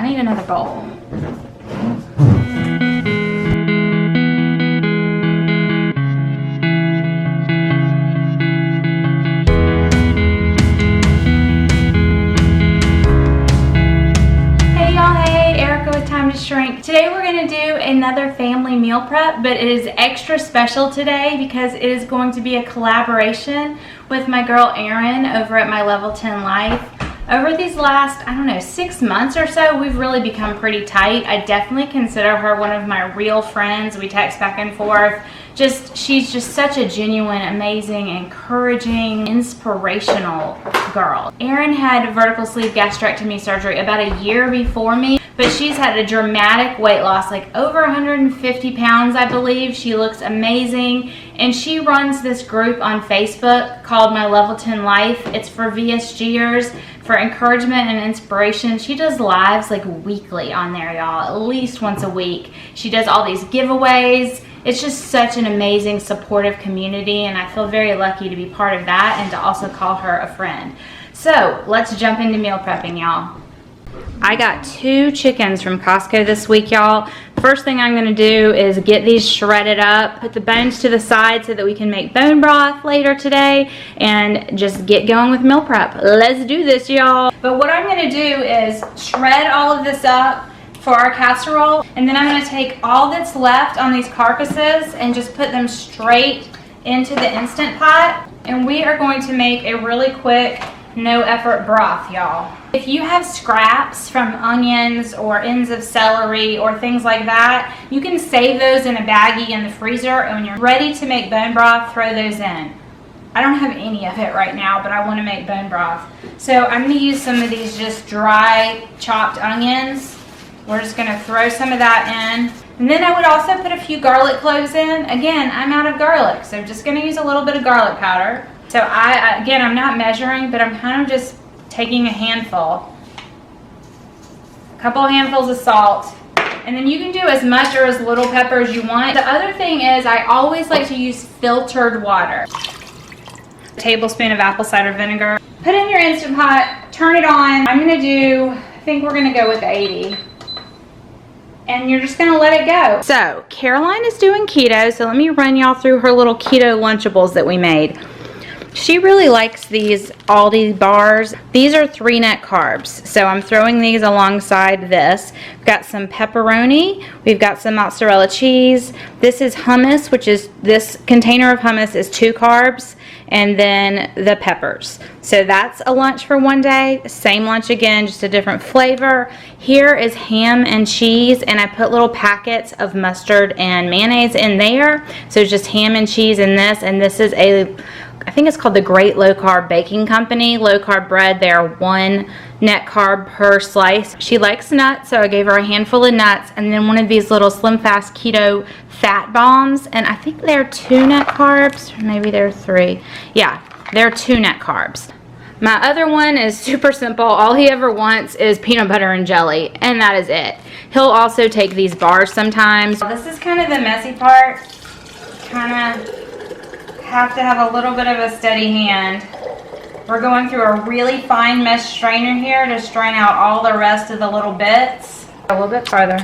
I need another bowl. Shrink. Today we're going to do another family meal prep, but it is extra special today because it is going to be a collaboration with my girl Erin over at My Level 10 Life. Over these last, I don't know, 6 months or so, we've really become pretty tight. I definitely consider her one of my real friends. We text back and forth. She's just such a genuine, amazing, encouraging, inspirational girl. Erin had vertical sleeve gastrectomy surgery about a year before me, but she's had a dramatic weight loss, like over 150 pounds, I believe. She looks amazing, and she runs this group on Facebook called My Level 10 Life. It's for VSGers, for encouragement and inspiration. She does lives like weekly on there, y'all, at least once a week. She does all these giveaways. It's just such an amazing, supportive community, and I feel very lucky to be part of that and to also call her a friend. So let's jump into meal prepping, y'all. I got 2 chickens from Costco this week, y'all. First thing I'm going to do is get these shredded up, put the bones to the side so that we can make bone broth later today, and just get going with meal prep. Let's do this, y'all. But what I'm going to do is shred all of this up for our casserole, and then I'm going to take all that's left on these carcasses and just put them straight into the Instant Pot, and we are going to make a really quick, no effort broth, y'all. If you have scraps from onions or ends of celery or things like that, you can save those in a baggie in the freezer, and when you're ready to make bone broth, throw those in. I don't have any of it right now, but I want to make bone broth. So I'm going to use some of these just dry chopped onions. We're just going to throw some of that in. And then I would also put a few garlic cloves in. Again, I'm out of garlic, so I'm just going to use a little bit of garlic powder. So I'm not measuring, but I'm kind of just taking a handful. A couple of handfuls of salt. And then you can do as much or as little pepper as you want. The other thing is I always like to use filtered water. A tablespoon of apple cider vinegar. Put in your Instant Pot, turn it on. I'm going to do, I think we're going to go with 80. And you're just gonna let it go. So Caroline is doing keto, so let me run y'all through her little keto Lunchables that we made. She really likes these Aldi bars. These are 3 net carbs, so I'm throwing these alongside this. We've got some pepperoni, we've got some mozzarella cheese. This is hummus, which is, this container of hummus is 2 carbs, and then the peppers. So that's a lunch for one day. Same lunch again, just a different flavor. Here is ham and cheese, and I put little packets of mustard and mayonnaise in there. So it's just ham and cheese in this, and this is I think it's called the Great Low Carb Baking Company. Low carb bread, they are 1 net carb per slice. She likes nuts, so I gave her a handful of nuts, and then one of these little Slim Fast Keto fat bombs, and I think they're 2 net carbs, or maybe they're 3. Yeah, they're 2 net carbs. My other one is super simple. All he ever wants is peanut butter and jelly, and that is it. He'll also take these bars sometimes. This is kind of the messy part. Kind of have to have a little bit of a steady hand. We're going through a really fine mesh strainer here to strain out all the rest of the little bits. A little bit farther.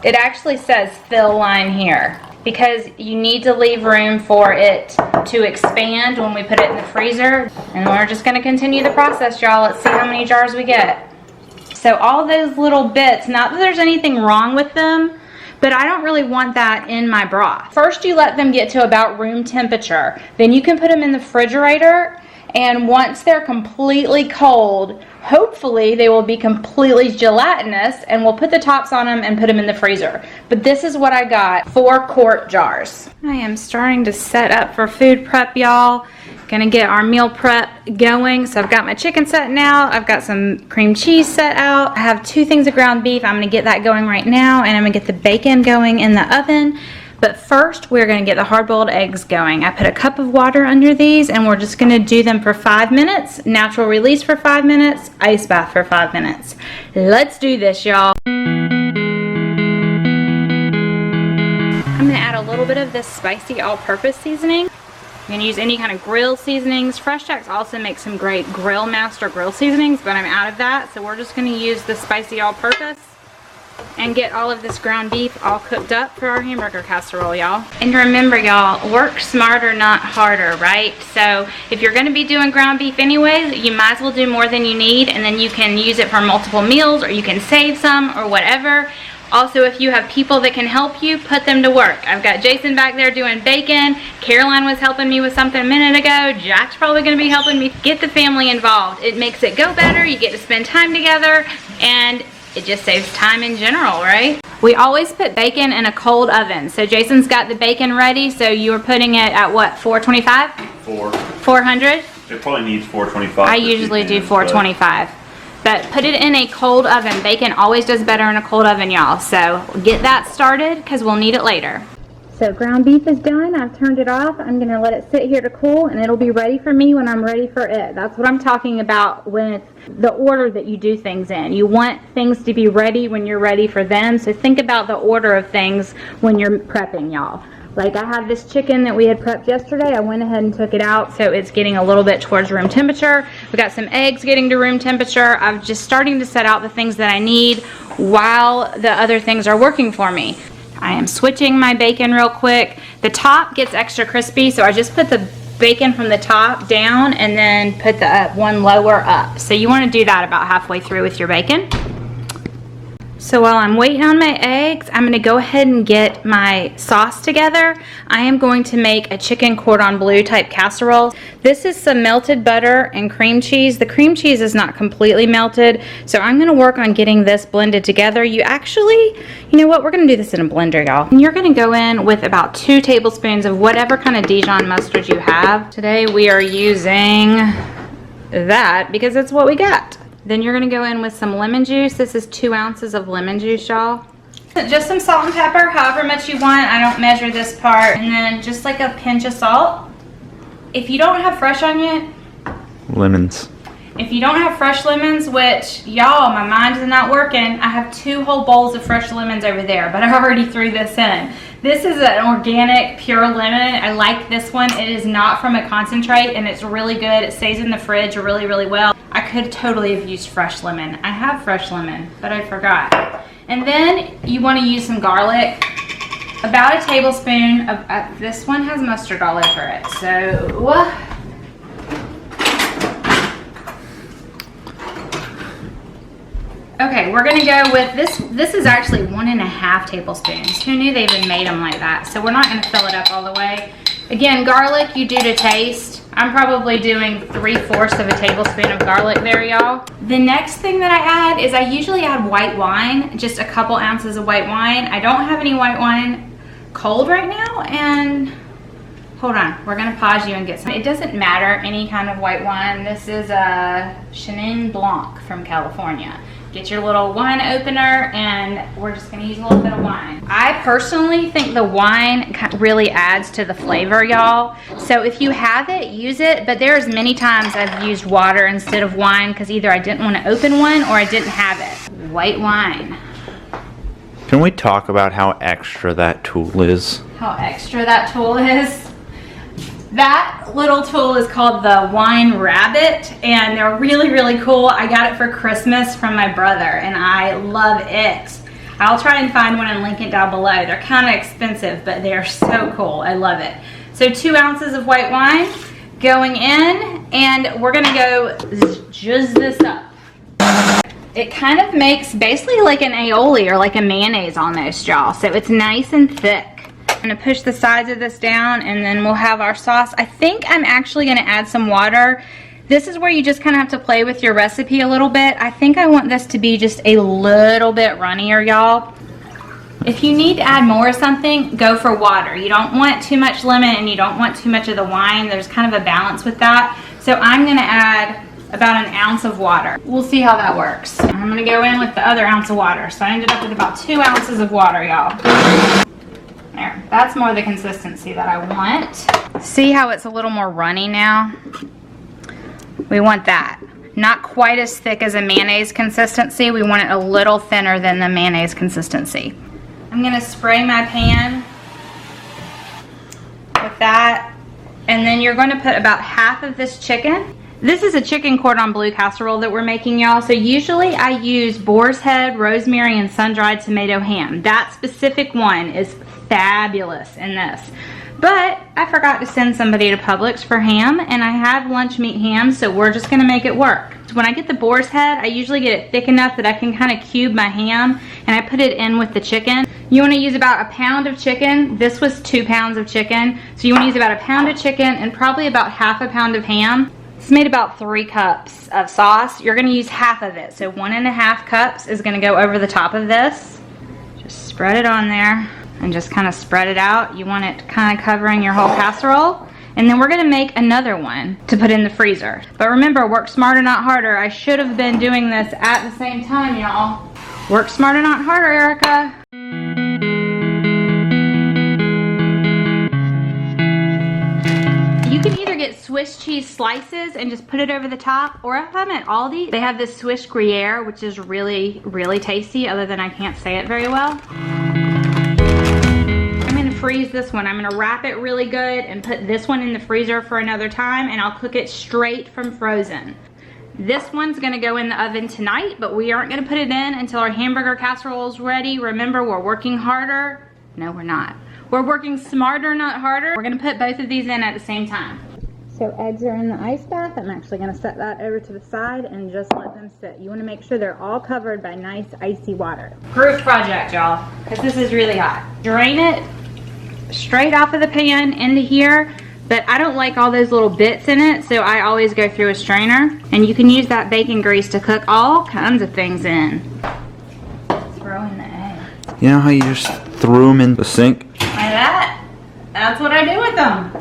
It actually says fill line here because you need to leave room for it to expand when we put it in the freezer. And we're just going to continue the process, y'all. Let's see how many jars we get. So all those little bits, not that there's anything wrong with them, but I don't really want that in my broth. First, you let them get to about room temperature. Then you can put them in the refrigerator, and once they're completely cold, hopefully they will be completely gelatinous, and we'll put the tops on them and put them in the freezer. But this is what I got, 4 quart jars. I am starting to set up for food prep, y'all. Gonna get our meal prep going. So I've got my chicken setting out. I've got some cream cheese set out. I have 2 things of ground beef. I'm gonna get that going right now, and I'm gonna get the bacon going in the oven. But first, we're gonna get the hard-boiled eggs going. I put a cup of water under these, and we're just gonna do them for 5 minutes. Natural release for 5 minutes, ice bath for 5 minutes. Let's do this, y'all. I'm gonna add a little bit of this spicy all-purpose seasoning. You can use any kind of grill seasonings. Fresh Jack's also makes some great Grill Master grill seasonings, but I'm out of that, so we're just gonna use the spicy all-purpose and get all of this ground beef all cooked up for our hamburger casserole, y'all. And remember, y'all, work smarter, not harder, right? So if you're gonna be doing ground beef anyways, you might as well do more than you need, and then you can use it for multiple meals, or you can save some, or whatever. Also, if you have people that can help you, put them to work. I've got Jason back there doing bacon. Caroline was helping me with something a minute ago. Jack's probably gonna be helping me. Get the family involved. It makes it go better. You get to spend time together, and it just saves time in general, right? We always put bacon in a cold oven. So Jason's got the bacon ready. So you were putting it at what, 425? 400? It probably needs 425. I usually do 425. But put it in a cold oven. Bacon always does better in a cold oven, y'all. So get that started because we'll need it later. So ground beef is done. I've turned it off. I'm going to let it sit here to cool, and it'll be ready for me when I'm ready for it. That's what I'm talking about with the order that you do things in. You want things to be ready when you're ready for them. So think about the order of things when you're prepping, y'all. Like I had this chicken that we had prepped yesterday. I went ahead and took it out, so it's getting a little bit towards room temperature. We got some eggs getting to room temperature. I'm just starting to set out the things that I need while the other things are working for me. I am switching my bacon real quick. The top gets extra crispy, so I just put the bacon from the top down and then put the one lower up. So you want to do that about halfway through with your bacon. So while I'm waiting on my eggs, I'm going to go ahead and get my sauce together. I am going to make a chicken cordon bleu type casserole. This is some melted butter and cream cheese. The cream cheese is not completely melted, so I'm going to work on getting this blended together. You know what, we're going to do this in a blender, y'all. And you're going to go in with about 2 tablespoons of whatever kind of Dijon mustard you have. Today we are using that because that's what we got. Then you're gonna go in with some lemon juice. This is 2 ounces of lemon juice, y'all. Just some salt and pepper, however much you want. I don't measure this part. And then just like a pinch of salt. If you don't have fresh onion, lemons. If you don't have fresh lemons, which y'all, my mind is not working. I have 2 whole bowls of fresh lemons over there, but I already threw this in. This is an organic pure lemon. I like this one. It is not from a concentrate, and it's really good. It stays in the fridge really, really well. I could totally have used fresh lemon. I have fresh lemon, but I forgot. And then you want to use some garlic. About a tablespoon of, this one has mustard all over it. So, okay, we're gonna go with this. This is actually 1.5 tablespoons. Who knew they even made them like that? So we're not gonna fill it up all the way. Again, garlic you do to taste. I'm probably doing 3/4 of a tablespoon of garlic there, y'all. The next thing that I add is I usually add white wine, just a couple ounces of white wine. I don't have any white wine cold right now, and hold on, we're gonna pause you and get some. It doesn't matter, any kind of white wine. This is a Chenin Blanc from California. Get your little wine opener, and we're just gonna use a little bit of wine. I personally think the wine really adds to the flavor, y'all. So if you have it, use it, but there's many times I've used water instead of wine because either I didn't want to open one or I didn't have it. White wine. Can we talk about how extra that tool is? How extra that tool is? That little tool is called the Wine Rabbit, and they're really, really cool. I got it for Christmas from my brother, and I love it. I'll try and find one and link it down below. They're kind of expensive, but they're so cool. I love it. So 2 ounces of white wine going in, and we're gonna go zhuzh this up. It kind of makes basically like an aioli or like a mayonnaise almost, y'all. So it's nice and thick. I'm gonna push the sides of this down, and then we'll have our sauce. I think I'm actually gonna add some water. This is where you just kind of have to play with your recipe a little bit. I think I want this to be just a little bit runnier, y'all. If you need to add more of something, go for water. You don't want too much lemon and you don't want too much of the wine. There's kind of a balance with that. So I'm gonna add about 1 ounce of water. We'll see how that works. I'm gonna go in with the other ounce of water. So I ended up with about 2 ounces of water, y'all. There, that's more the consistency that I want. See how it's a little more runny now? We want that. Not quite as thick as a mayonnaise consistency. We want it a little thinner than the mayonnaise consistency. I'm gonna spray my pan with that. And then you're going to put about half of this chicken. This is a chicken cordon bleu casserole that we're making, y'all. So usually I use boar's head, rosemary, and sun-dried tomato ham. That specific one is fabulous in this. But I forgot to send somebody to Publix for ham, and I have lunch meat ham, so we're just gonna make it work. When I get the boar's head, I usually get it thick enough that I can kind of cube my ham, and I put it in with the chicken. You wanna use about a pound of chicken. This was 2 pounds of chicken. So you wanna use about a pound of chicken and probably about half a pound of ham. This made about 3 cups of sauce. You're gonna use half of it. So 1.5 cups is gonna go over the top of this. Just spread it on there. And just kind of spread it out. You want it kind of covering your whole casserole. And then we're gonna make another one to put in the freezer. But remember, work smarter, not harder. I should have been doing this at the same time, y'all. Work smarter, not harder, Erica. You can either get Swiss cheese slices and just put it over the top, or if I'm at Aldi, they have this Swiss Gruyere, which is really, really tasty, other than I can't say it very well. Freeze this one. I'm gonna wrap it really good and put this one in the freezer for another time, and I'll cook it straight from frozen. This one's gonna go in the oven tonight, but we aren't gonna put it in until our hamburger casserole is ready. Remember, we're working harder. No, we're not. We're working smarter, not harder. We're gonna put both of these in at the same time. So eggs are in the ice bath. I'm actually gonna set that over to the side and just let them sit. You wanna make sure they're all covered by nice icy water. Proof project, y'all, because this is really hot. Drain it straight off of the pan into here, but I don't like all those little bits in it, so I always go through a strainer. And you can use that bacon grease to cook all kinds of things in. Throw in the egg. You know how you just threw them in the sink? Like that? That's what I do with them.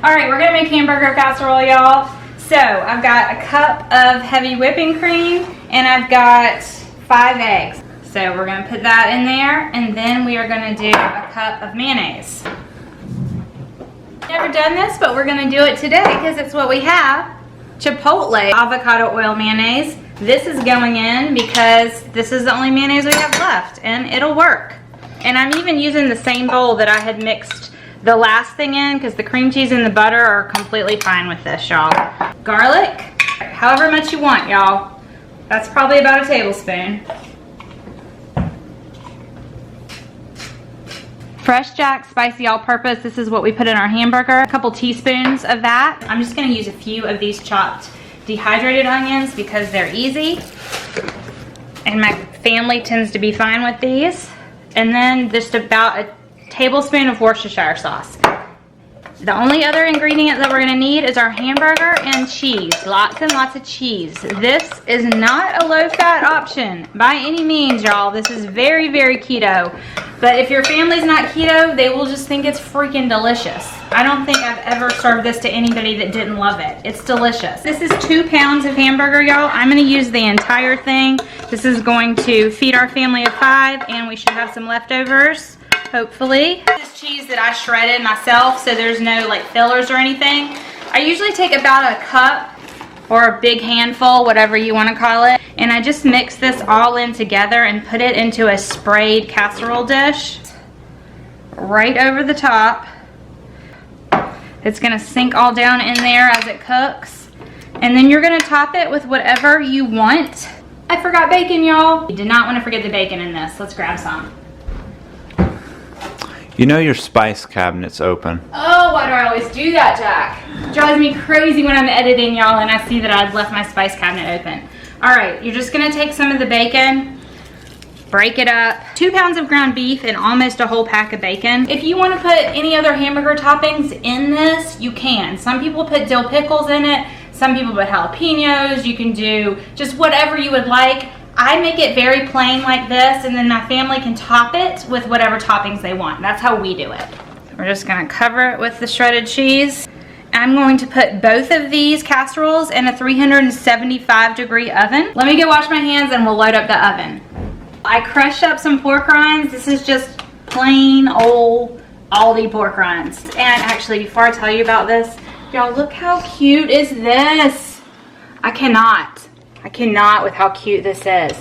Alright, we're gonna make hamburger casserole, y'all. So I've got a cup of heavy whipping cream, and I've got 5 eggs. So we're gonna put that in there, and then we are gonna do a cup of mayonnaise. Never done this, but we're gonna do it today because it's what we have. Chipotle avocado oil mayonnaise. This is going in because this is the only mayonnaise we have left, and it'll work. And I'm even using the same bowl that I had mixed the last thing in, because the cream cheese and the butter are completely fine with this, y'all. Garlic, however much you want, y'all. That's probably about a tablespoon. Fresh Jack spicy all-purpose. This is what we put in our hamburger. A couple teaspoons of that. I'm just gonna use a few of these chopped dehydrated onions because they're easy. And my family tends to be fine with these. And then just about a tablespoon of Worcestershire sauce. The only other ingredient that we're gonna need is our hamburger and cheese. Lots and lots of cheese. This is not a low-fat option by any means, y'all. This is very, very keto. But if your family's not keto, they will just think it's freaking delicious. I don't think I've ever served this to anybody that didn't love it. It's delicious. This is 2 pounds of hamburger, y'all. I'm gonna use the entire thing. This is going to feed our family of 5, and we should have some leftovers, hopefully. This cheese that I shredded myself, so there's no like fillers or anything. I usually take about a cup or a big handful, whatever you want to call it, and I just mix this all in together and put it into a sprayed casserole dish right over the top. It's gonna sink all down in there as it cooks, and then you're gonna top it with whatever you want. I forgot bacon, y'all. You did not want to forget the bacon in this. Let's grab some. You know your spice cabinet's open. Oh, why do I always do that, Jack? It drives me crazy when I'm editing, y'all, and I see that I've left my spice cabinet open. All right, you're just gonna take some of the bacon, break it up. 2 pounds of ground beef and almost a whole pack of bacon. If you wanna put any other hamburger toppings in this, you can. Some people put dill pickles in it. Some people put jalapenos. You can do just whatever you would like. I make it very plain like this, and then my family can top it with whatever toppings they want. That's how we do it. We're just gonna cover it with the shredded cheese. I'm going to put both of these casseroles in a 375-degree oven. Let me go wash my hands and we'll load up the oven. I crushed up some pork rinds. This is just plain old Aldi pork rinds. And actually, before I tell you about this, y'all, look how cute is this. I cannot with how cute this is.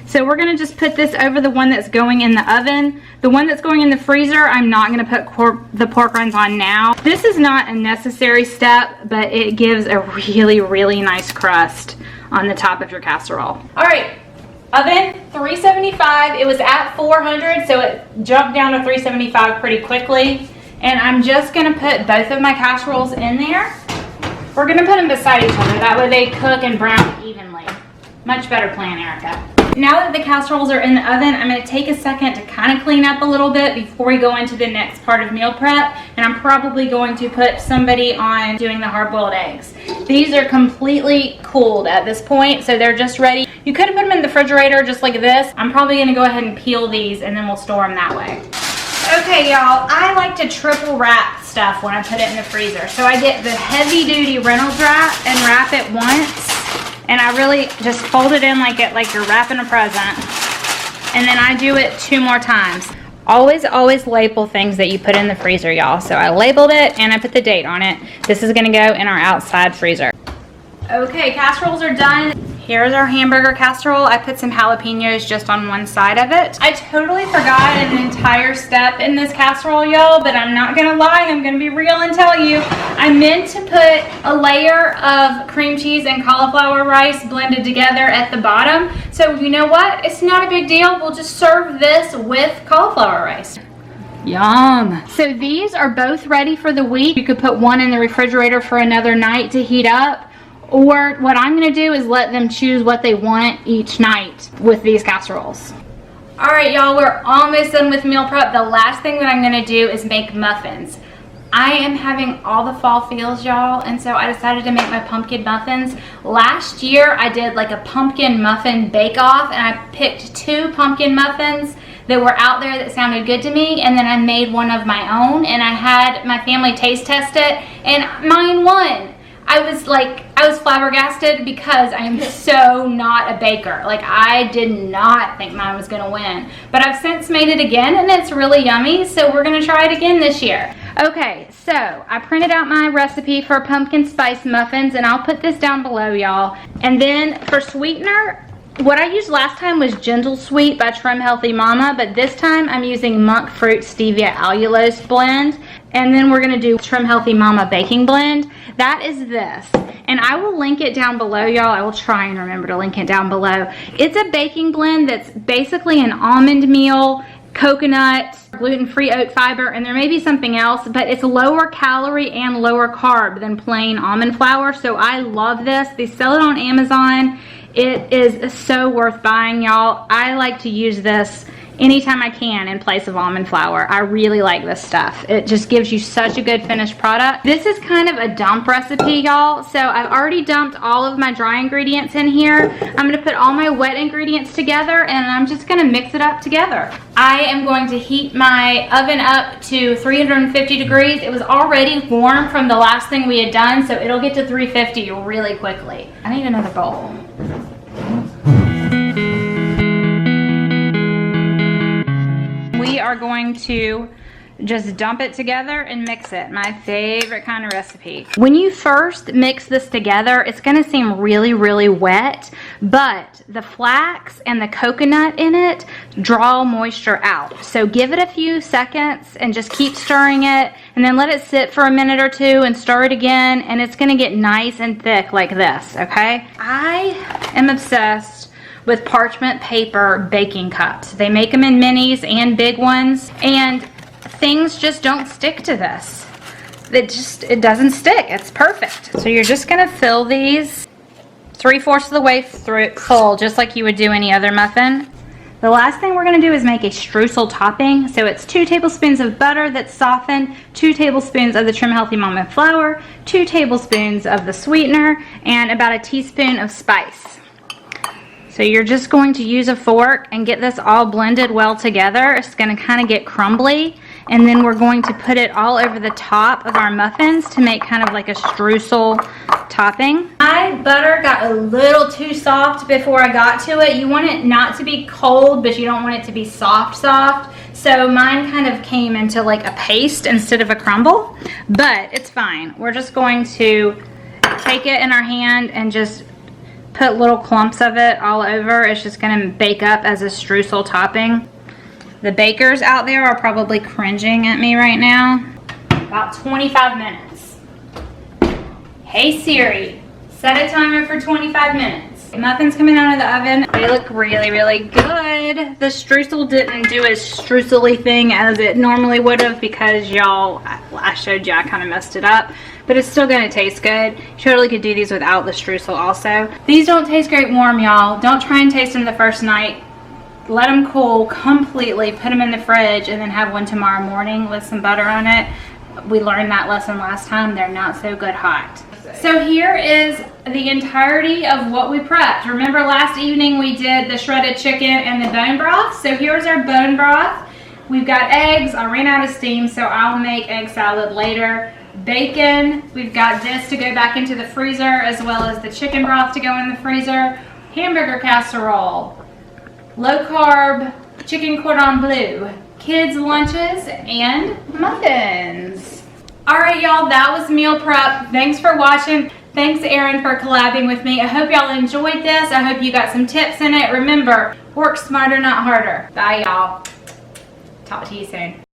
So we're gonna just put this over the one that's going in the oven. The one that's going in the freezer, I'm not gonna put the pork rinds on now. This is not a necessary step, but it gives a really, really nice crust on the top of your casserole. All right, oven 375. It was at 400, so it jumped down to 375 pretty quickly. And I'm just gonna put both of my casseroles in there. We're gonna put them beside each other. That way they cook and brown evenly. Much better plan, Erica. Now that the casseroles are in the oven, I'm gonna take a second to kind of clean up a little bit before we go into the next part of meal prep. And I'm probably going to put somebody on doing the hard-boiled eggs. These are completely cooled at this point, so they're just ready. You could have put them in the refrigerator just like this. I'm probably gonna go ahead and peel these and then we'll store them that way. Okay, y'all, I like to triple wrap stuff when I put it in the freezer. So I get the heavy-duty Reynolds wrap and wrap it once. And I really just fold it in like you're wrapping a present. And then I do it 2 more times. Always label things that you put in the freezer, y'all. So I labeled it and I put the date on it. This is gonna go in our outside freezer. Okay, casseroles are done. Here's our hamburger casserole. I put some jalapenos just on one side of it. I totally forgot an entire step in this casserole, y'all, but I'm not gonna lie, I'm gonna be real and tell you. I meant to put a layer of cream cheese and cauliflower rice blended together at the bottom. So you know what? It's not a big deal. We'll just serve this with cauliflower rice. Yum. So these are both ready for the week. You could put one in the refrigerator for another night to heat up. Or what I'm going to do is let them choose what they want each night with these casseroles. All right, y'all, we're almost done with meal prep. The last thing that I'm going to do is make muffins. I am having all the fall feels, y'all, and so I decided to make my pumpkin muffins. Last year, I did like a pumpkin muffin bake-off, and I picked 2 pumpkin muffins that were out there that sounded good to me, and then I made one of my own, and I had my family taste test it, and mine won. I was flabbergasted because I am so not a baker. Like, I did not think mine was gonna win. But I've since made it again and it's really yummy, so we're gonna try it again this year. Okay, so I printed out my recipe for pumpkin spice muffins and I'll put this down below, y'all. And then for sweetener, what I used last time was Gentle Sweet by Trim Healthy Mama, but this time I'm using Monk Fruit Stevia Allulose blend. And then we're gonna do Trim Healthy Mama baking blend. That is this. And I will link it down below, y'all. I will try and remember to link it down below. It's a baking blend that's basically an almond meal, coconut, gluten-free oat fiber, and there may be something else, but it's lower calorie and lower carb than plain almond flour. So I love this. They sell it on Amazon. It is so worth buying, y'all. I like to use this anytime I can in place of almond flour. I really like this stuff. It just gives you such a good finished product. This is kind of a dump recipe, y'all. So I've already dumped all of my dry ingredients in here. I'm gonna put all my wet ingredients together and I'm just gonna mix it up together. I am going to heat my oven up to 350 degrees. It was already warm from the last thing we had done, so it'll get to 350 really quickly. I need another bowl. We are going to just dump it together and mix it. My favorite kind of recipe. When you first mix this together, it's going to seem really, really wet, but the flax and the coconut in it draw moisture out. So give it a few seconds and just keep stirring it, and then let it sit for a minute or 2 and stir it again, and it's going to get nice and thick like this, okay? I am obsessed with parchment paper baking cups. They make them in minis and big ones, and things just don't stick to this. It doesn't stick. It's perfect. So you're just gonna fill these 3/4 of the way through full, just like you would do any other muffin. The last thing we're gonna do is make a streusel topping. So it's 2 tablespoons of butter that's softened, 2 tablespoons of the Trim Healthy Mama flour, 2 tablespoons of the sweetener, and about a teaspoon of spice. So you're just going to use a fork and get this all blended well together. It's going to kind of get crumbly, and then we're going to put it all over the top of our muffins to make kind of like a streusel topping. My butter got a little too soft before I got to it. You want it not to be cold, but you don't want it to be soft. So mine kind of came into like a paste instead of a crumble, but it's fine. We're just going to take it in our hand and just put little clumps of it all over. It's just gonna bake up as a streusel topping. The bakers out there are probably cringing at me right now. About 25 minutes. Hey Siri, set a timer for 25 minutes. Muffins coming out of the oven. They look really, really good. The streusel didn't do a streusel-y thing as it normally would have because y'all, I showed you I kind of messed it up. But it's still gonna taste good. You totally could do these without the streusel also. These don't taste great warm, y'all. Don't try and taste them the first night. Let them cool completely, put them in the fridge, and then have one tomorrow morning with some butter on it. We learned that lesson last time. They're not so good hot. So here is the entirety of what we prepped. Remember last evening we did the shredded chicken and the bone broth? So here's our bone broth. We've got eggs. I ran out of steam, so I'll make egg salad later. Bacon. We've got this to go back into the freezer, as well as the chicken broth to go in the freezer. Hamburger casserole. Low carb chicken cordon bleu. Kids lunches and muffins. All right, y'all, that was meal prep. Thanks for watching. Thanks, Erin, for collabing with me. I hope y'all enjoyed this. I hope you got some tips in it. Remember, work smarter, not harder. Bye, y'all. Talk to you soon.